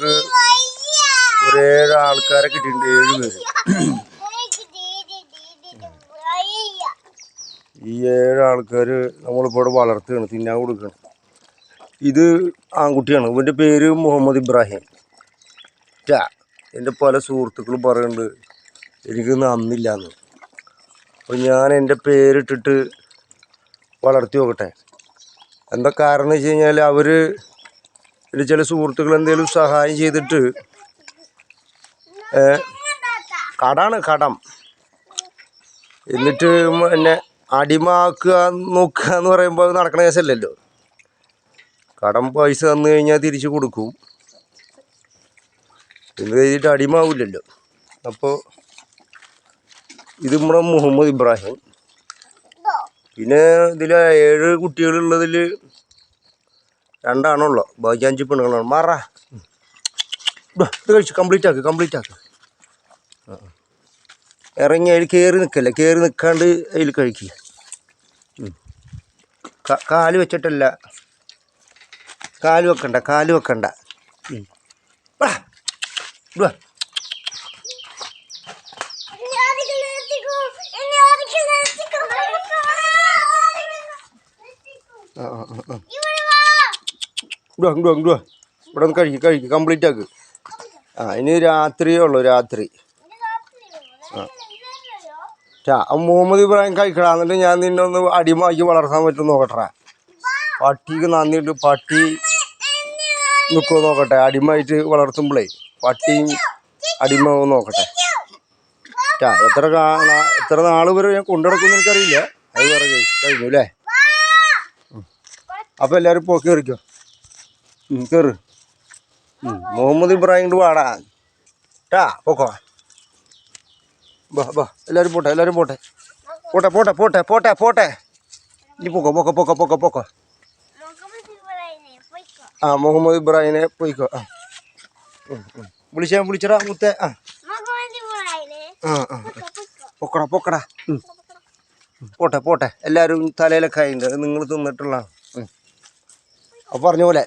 നമുക്ക് ഒരു 7 ആൾക്കാരെ കിട്ടിയിട്ടുണ്ട്. 7 പേര്. ഈ 7 ആൾക്കാർ നമ്മളിപ്പോൾ ഇവിടെ വളർത്തുകയാണ്, തിന്നാൻ കൊടുക്കണം. ഇത് ആൺകുട്ടിയാണ്. ഇവൻ്റെ പേര് മുഹമ്മദ് ഇബ്രാഹിം. എൻ്റെ പല സുഹൃത്തുക്കളും പറയുന്നുണ്ട് എനിക്ക് നന്നില്ലാന്ന്. അപ്പോൾ ഞാൻ എൻ്റെ പേരിട്ടിട്ട് വളർത്തി നോക്കട്ടെ. എന്താ കാരണം എന്ന് വെച്ച് കഴിഞ്ഞാൽ അവർ എൻ്റെ ചില സുഹൃത്തുക്കൾ എന്തെങ്കിലും സഹായം ചെയ്തിട്ട് കടം എന്നിട്ട് എന്നെ അടിമാക്കുക നോക്കുക എന്ന് പറയുമ്പോൾ അത് നടക്കണ കേസല്ലല്ലോ. കടം പൈസ തന്നു കഴിഞ്ഞാൽ തിരിച്ചു കൊടുക്കും, എന്ന് കഴിഞ്ഞിട്ട് അടിമാവില്ലല്ലോ. അപ്പോൾ ഇത് നമ്മുടെ മുഹമ്മദ് ഇബ്രാഹിം. പിന്നെ ഇതിൽ 7 കുട്ടികളുള്ളതിൽ 2 ആണുള്ളൂ, ബാക്കി 5 പെണ്ണുങ്ങളാണ്. മാറാ ഇത് കഴിച്ചു കംപ്ലീറ്റ് ആക്ക്. ഇറങ്ങി അതിൽ കയറി നിൽക്കല്ലേ, കയറി നിൽക്കാണ്ട് അതിൽ കഴിക്കുക. കാല് വെച്ചിട്ടല്ല, കാല് വെക്കണ്ട. ഇവിടെ ഒന്ന് കഴിക്കും കംപ്ലീറ്റ് ആക്ക്. ഇനി രാത്രിയേ ഉള്ളൂ, രാത്രി. മുഹമ്മദ് ഇബ്രാഹിം കഴിക്കടാ. എന്നിട്ട് ഞാൻ നിന്നെ ഒന്ന് അടിമാക്കി വളർത്താൻ പറ്റും നോക്കട്ടെ. പട്ടിക്ക് നന്നിട്ട് പട്ടി നിൽക്കുമോ നോക്കട്ടെ. അടിമായിട്ട് വളർത്തുമ്പോഴേ പട്ടിയും അടിമാവും നോക്കട്ടെ. എത്ര നാൾ വരെ ഞാൻ കൊണ്ടുനടക്കുമെന്ന് എനിക്കറിയില്ല. അത് വേറെ കഴിഞ്ഞു അല്ലേ. അപ്പോൾ എല്ലാവരും പോക്കി കയറിക്കോ, കയറ്. മുഹമ്മദ് ഇബ്രാഹിം വാടാ പോക്കോ. ബാ എല്ലാവരും പോട്ടെ. ഇനി പോക്കോ. മുഹമ്മദ് ഇബ്രാഹിമിനെ പോയിക്കോ. വിളിച്ചടാ മുത്തേ. പൊക്കടാ. പോട്ടെ. എല്ലാവരും തലയിലൊക്കെ ആയിട്ടുണ്ട്, നിങ്ങൾ തിന്നിട്ടുള്ള. അപ്പോൾ പറഞ്ഞ പോലെ